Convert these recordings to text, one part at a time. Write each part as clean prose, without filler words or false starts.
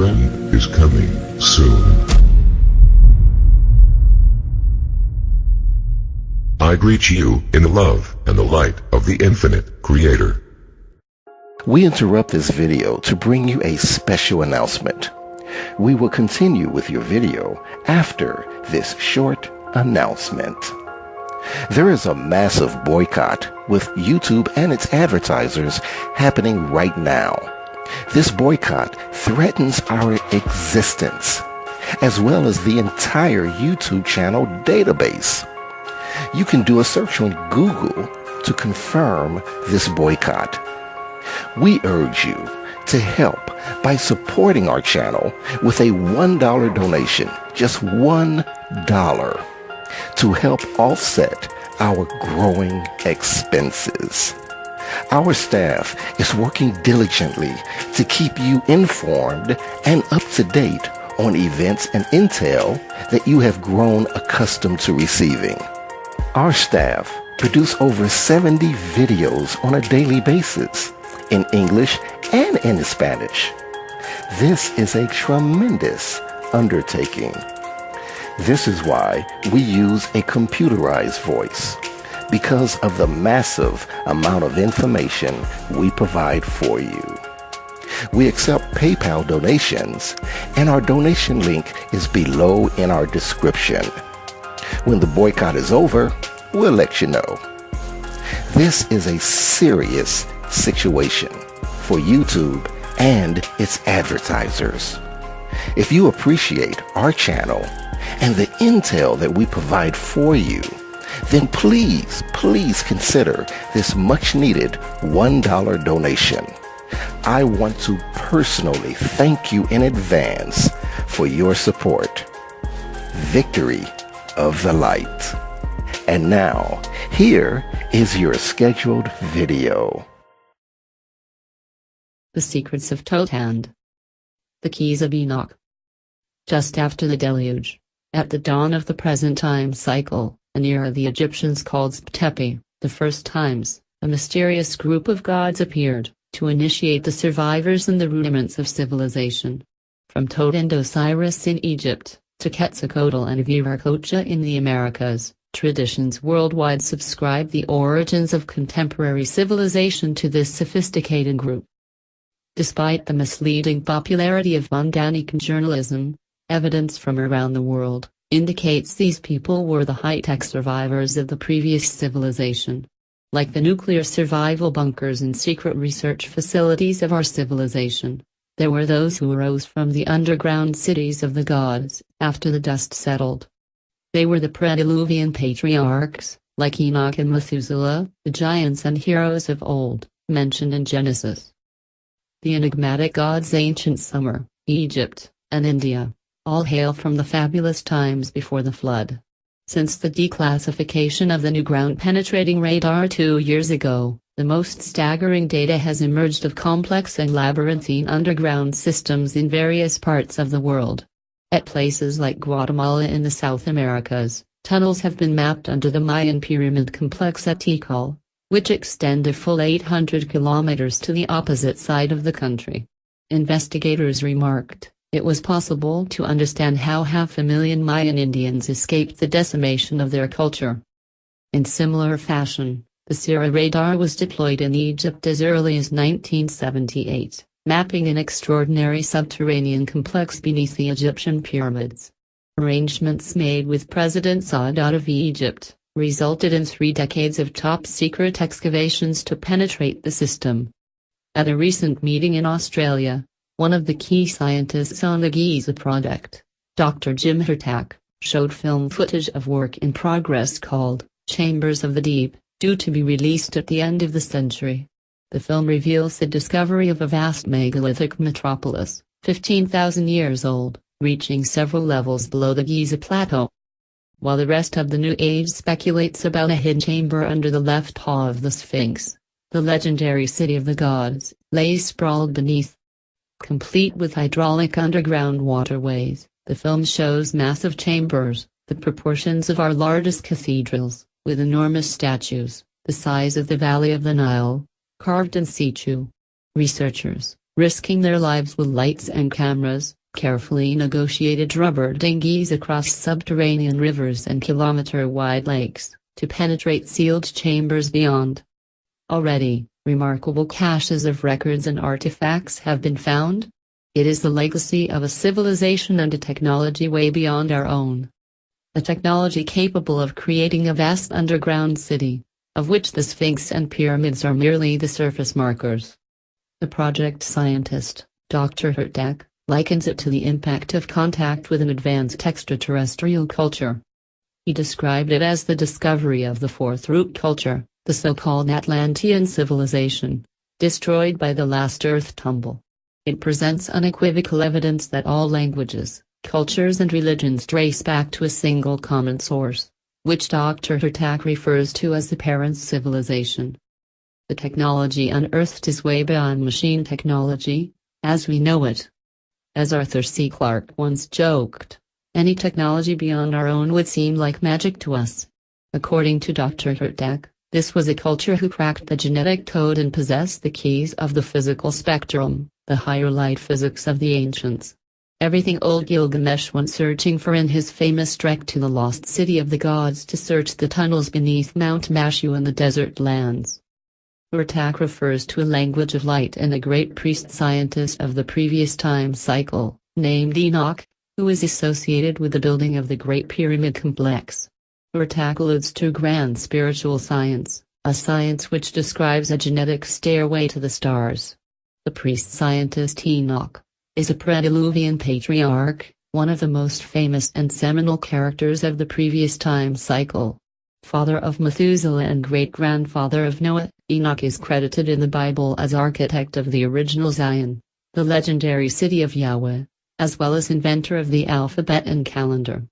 friend is coming soon. I greet you in the love and the light of the infinite Creator. We interrupt this video to bring you a special announcement. We will continue with your video after this short announcement. There is a massive boycott with YouTube and its advertisers happening right now. This boycott threatens our existence, as well as the entire YouTube channel database. You can do a search on Google to confirm this boycott. We urge you to help by supporting our channel with a $1 donation, just $1, to help offset our growing expenses. Our staff is working diligently to keep you informed and up to date on events and intel that you have grown accustomed to receiving. Our staff produce over 70 videos on a daily basis in English and in Spanish. This is a tremendous undertaking. This is why we use a computerized voice, because of the massive amount of information we provide for you. We accept PayPal donations, and our donation link is below in our description. When the boycott is over, we'll let you know. This is a serious situation for YouTube and its advertisers. If you appreciate our channel and the intel that we provide for you, then please consider this much needed $1 donation. I want to personally thank you in advance for your support. Victory of the light. And now, here is your scheduled video. The Secrets of Tothand. The Keys of Enoch. Just after the deluge, at the dawn of the present time cycle, an era the Egyptians called Ptepi, the first times, a mysterious group of gods appeared, to initiate the survivors in the rudiments of civilization. From Tot and Osiris in Egypt, to Quetzalcoatl and Viracocha in the Americas, traditions worldwide subscribe the origins of contemporary civilization to this sophisticated group. Despite the misleading popularity of mundane journalism, evidence from around the world indicates these people were the high-tech survivors of the previous civilization. Like the nuclear survival bunkers and secret research facilities of our civilization, there were those who arose from the underground cities of the gods after the dust settled. They were the pre-Diluvian patriarchs, like Enoch and Methuselah, the giants and heroes of old, mentioned in Genesis. The enigmatic gods ancient Sumer, Egypt, and India, all hail from the fabulous times before the flood. Since the declassification of the new ground-penetrating radar 2 years ago, the most staggering data has emerged of complex and labyrinthine underground systems in various parts of the world. At places like Guatemala in the South Americas, tunnels have been mapped under the Mayan pyramid complex at Tikal, which extend a full 800 kilometers to the opposite side of the country. Investigators remarked, it was possible to understand how 500,000 Mayan Indians escaped the decimation of their culture. In similar fashion, the Sierra radar was deployed in Egypt as early as 1978, mapping an extraordinary subterranean complex beneath the Egyptian pyramids. Arrangements made with President Sadat of Egypt resulted in 3 decades of top-secret excavations to penetrate the system. At a recent meeting in Australia, one of the key scientists on the Giza project, Dr. Jim Hertak, showed film footage of work in progress called Chambers of the Deep, due to be released at the end of the century. The film reveals the discovery of a vast megalithic metropolis, 15,000 years old, reaching several levels below the Giza Plateau. While the rest of the New Age speculates about a hidden chamber under the left paw of the Sphinx, the legendary city of the gods lays sprawled beneath. Complete with hydraulic underground waterways, the film shows massive chambers, the proportions of our largest cathedrals, with enormous statues, the size of the valley of the Nile, carved in situ. Researchers, risking their lives with lights and cameras, carefully negotiated rubber dinghies across subterranean rivers and kilometer-wide lakes, to penetrate sealed chambers beyond. Already, remarkable caches of records and artifacts have been found. It is the legacy of a civilization and a technology way beyond our own. A technology capable of creating a vast underground city, of which the Sphinx and pyramids are merely the surface markers. The project scientist, Dr. Hertak, likens it to the impact of contact with an advanced extraterrestrial culture. He described it as the discovery of the fourth root culture, the so-called Atlantean civilization, destroyed by the last Earth tumble. It presents unequivocal evidence that all languages, cultures and religions trace back to a single common source, which Dr. Hertak refers to as the parent civilization. The technology unearthed is way beyond machine technology, as we know it. As Arthur C. Clarke once joked, any technology beyond our own would seem like magic to us. According to Dr. Hertak, this was a culture who cracked the genetic code and possessed the keys of the physical spectrum, the higher light physics of the ancients. Everything old Gilgamesh went searching for in his famous trek to the lost city of the gods to search the tunnels beneath Mount Mashu and the desert lands. Hertak refers to a language of light and a great priest-scientist of the previous time cycle, named ENOCH, who is associated with the building of the Great Pyramid complex. Hertak alludes to grand spiritual science, a science which describes a genetic stairway to the stars. The priest-scientist ENOCH is a pre-Diluvian patriarch, one of the most famous and seminal characters of the previous time cycle. Father of Methuselah and great-grandfather of Noah, Enoch is credited in the Bible as architect of the original Zion, the legendary city of Yahweh, as well as inventor of the alphabet and calendar.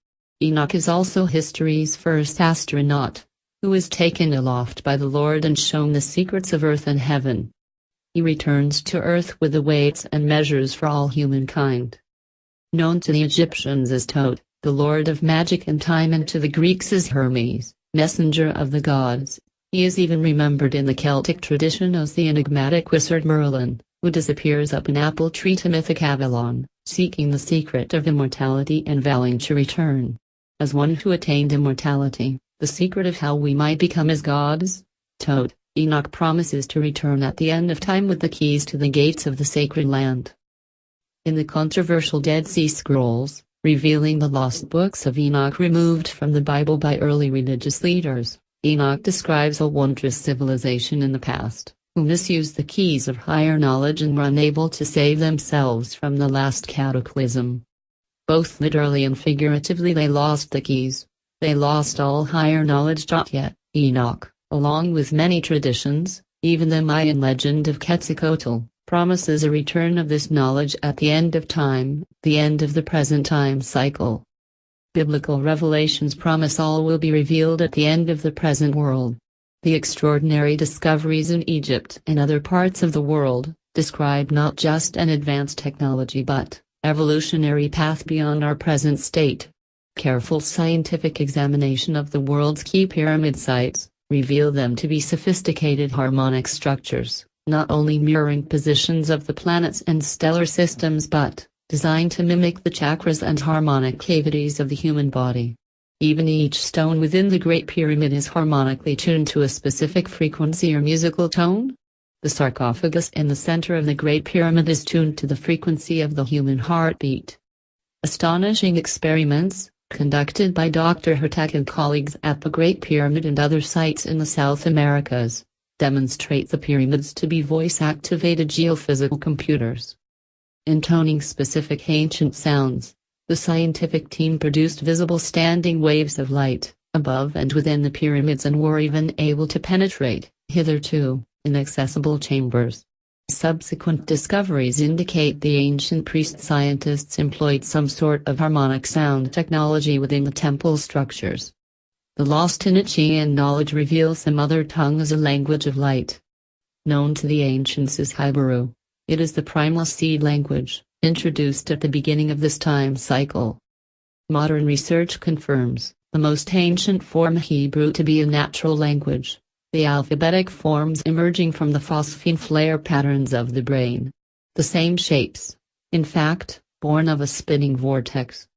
Enoch is also history's first astronaut, who is taken aloft by the Lord and shown the secrets of earth and heaven. He returns to earth with the weights and measures for all humankind. Known to the Egyptians as Thoth, the lord of magic and time, and to the Greeks as Hermes, messenger of the gods, he is even remembered in the Celtic tradition as the enigmatic wizard Merlin, who disappears up an apple tree to mythic Avalon, seeking the secret of immortality and vowing to return. As one who attained immortality, the secret of how we might become as gods, Thoth, Enoch promises to return at the end of time with the keys to the gates of the sacred land. In the controversial Dead Sea Scrolls, revealing the lost books of Enoch removed from the Bible by early religious leaders, Enoch describes a wondrous civilization in the past, who misused the keys of higher knowledge and were unable to save themselves from the last cataclysm. Both literally and figuratively they lost the keys. They lost all higher knowledge. Yet, Enoch, along with many traditions, even the Mayan legend of Quetzalcoatl, promises a return of this knowledge at the end of time, the end of the present time cycle. Biblical revelations promise all will be revealed at the end of the present world. The extraordinary discoveries in Egypt and other parts of the world describe not just an advanced technology but evolutionary path beyond our present state. Careful scientific examination of the world's key pyramid sites reveal them to be sophisticated harmonic structures, not only mirroring positions of the planets and stellar systems but designed to mimic the chakras and harmonic cavities of the human body. Even each stone within the Great Pyramid is harmonically tuned to a specific frequency or musical tone. The sarcophagus in the center of the Great Pyramid is tuned to the frequency of the human heartbeat. Astonishing experiments, conducted by Dr. Hertak and colleagues at the Great Pyramid and other sites in the South Americas, demonstrate the pyramids to be voice-activated geophysical computers. Intoning specific ancient sounds, the scientific team produced visible standing waves of light, above and within the pyramids, and were even able to penetrate, hitherto, inaccessible chambers. Subsequent discoveries indicate the ancient priest-scientists employed some sort of harmonic sound technology within the temple structures. The lost ENOCH knowledge reveals the mother tongue as a language of light. Known to the ancients as Hebrew, it is the primal seed language, introduced at the beginning of this time cycle. Modern research confirms the most ancient form Hebrew to be a natural language, the alphabetic forms emerging from the phosphine flare patterns of the brain. the same shapes. In fact, born of a spinning vortex.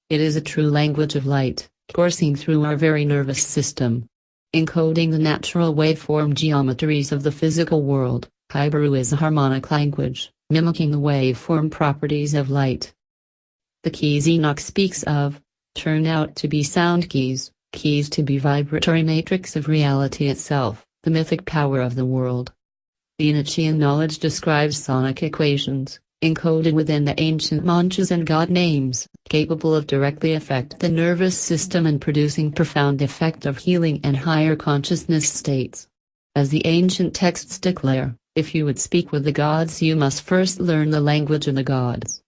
It is a true language of light, coursing through our very nervous system. Encoding the natural waveform geometries of the physical world, Hebrew is a harmonic language, mimicking the waveform properties of light. The keys Enoch speaks of turn out to be sound keys, keys to be vibratory matrix of reality itself, the mythic power of the world. The Enochian knowledge describes sonic equations, encoded within the ancient mantras and god names, capable of directly affect the nervous system and producing profound effect of healing and higher consciousness states. As the ancient texts declare, if you would speak with the gods you must first learn the language of the gods.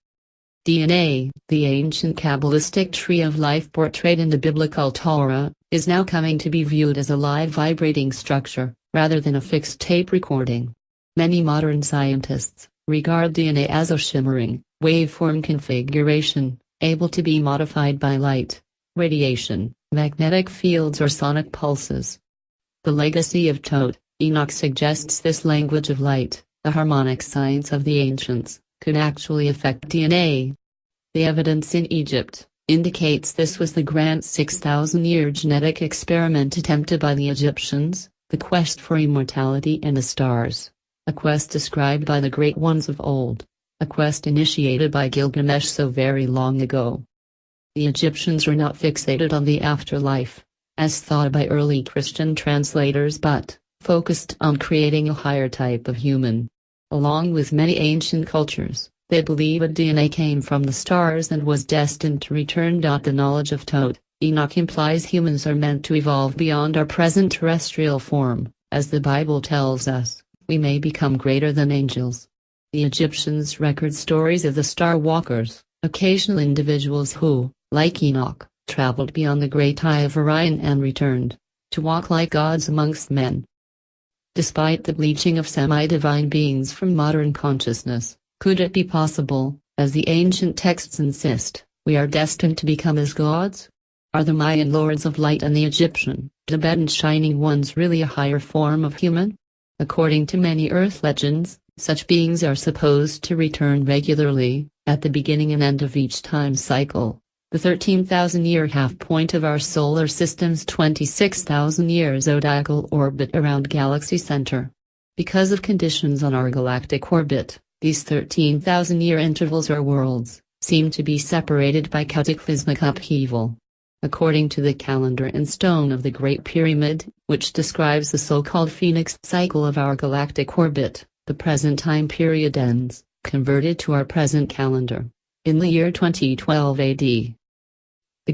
DNA, the ancient Kabbalistic tree of life portrayed in the biblical Torah, is now coming to be viewed as a live vibrating structure, rather than a fixed tape recording. Many modern scientists regard DNA as a shimmering, waveform configuration, able to be modified by light, radiation, magnetic fields or sonic pulses. The legacy of Tote, Enoch suggests this language of light, the harmonic science of the ancients, could actually affect DNA. The evidence in Egypt indicates this was the grand 6,000-year genetic experiment attempted by the Egyptians, the quest for immortality in the stars. A quest described by the great ones of old. A quest initiated by Gilgamesh so very long ago. The Egyptians were not fixated on the afterlife, as thought by early Christian translators, but focused on creating a higher type of human. Along with many ancient cultures, they believe that DNA came from the stars and was destined to return. The knowledge of Tote, Enoch implies humans are meant to evolve beyond our present terrestrial form, as the Bible tells us. We may become greater than angels. The Egyptians record stories of the star walkers, occasional individuals who, like Enoch, traveled beyond the great eye of Orion and returned, to walk like gods amongst men. Despite the bleaching of semi-divine beings from modern consciousness, could it be possible, as the ancient texts insist, we are destined to become as gods? Are the Mayan lords of light and the Egyptian, Tibetan shining ones really a higher form of human? According to many earth legends, such beings are supposed to return regularly, at the beginning and end of each time cycle, the 13,000-year half-point of our solar system's 26,000-year zodiacal orbit around galaxy center. Because of conditions on our galactic orbit, these 13,000-year intervals or worlds, seem to be separated by cataclysmic upheaval. According to the calendar in stone of the Great Pyramid, which describes the so-called phoenix cycle of our galactic orbit, the present time period ends, converted to our present calendar, in the year 2012 AD. The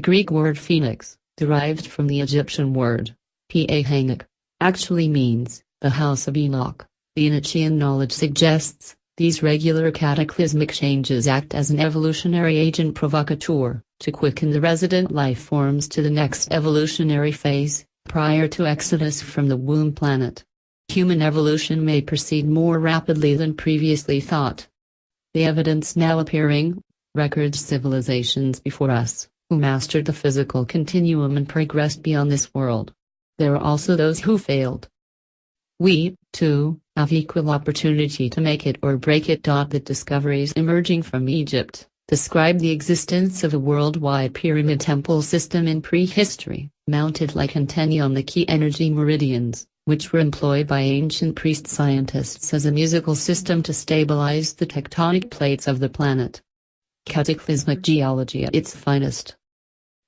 Greek word phoenix, derived from the Egyptian word, pa-hanok, actually means, the house of Enoch. The Enochian knowledge suggests, these regular cataclysmic changes act as an evolutionary agent provocateur, to quicken the resident life forms to the next evolutionary phase, prior to exodus from the womb planet. Human evolution may proceed more rapidly than previously thought. The evidence now appearing, records civilizations before us, who mastered the physical continuum and progressed beyond this world. There are also those who failed. We, too, have equal opportunity to make it or break it. The discoveries emerging from Egypt describe the existence of a worldwide pyramid temple system in prehistory, mounted like antennae on the key energy meridians, which were employed by ancient priest scientists as a musical system to stabilize the tectonic plates of the planet. Cataclysmic geology at its finest.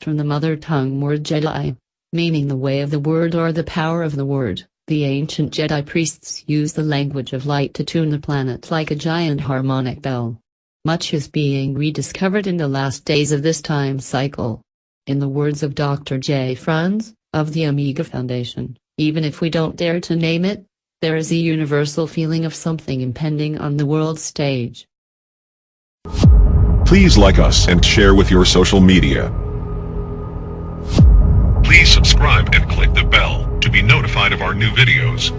From the mother tongue word Jedi, meaning the way of the word or the power of the word, the ancient Jedi priests used the language of light to tune the planet like a giant harmonic bell. Much is being rediscovered in the last days of this time cycle. In the words of Dr. J. Franz, of the Omega Foundation, even if we don't dare to name it, there is a universal feeling of something impending on the world stage. Please like us and share with your social media. Please subscribe and click the bell to be notified of our new videos.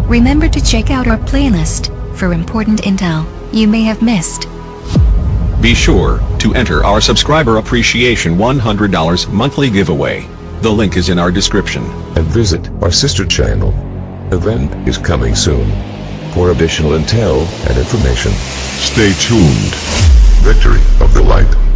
Remember to check out our playlist for important intel you may have missed. Be sure to enter our subscriber appreciation $100 monthly giveaway. The link is in our description. And visit our sister channel. Event is coming soon. for additional intel and information. Stay tuned. Victory of the Light.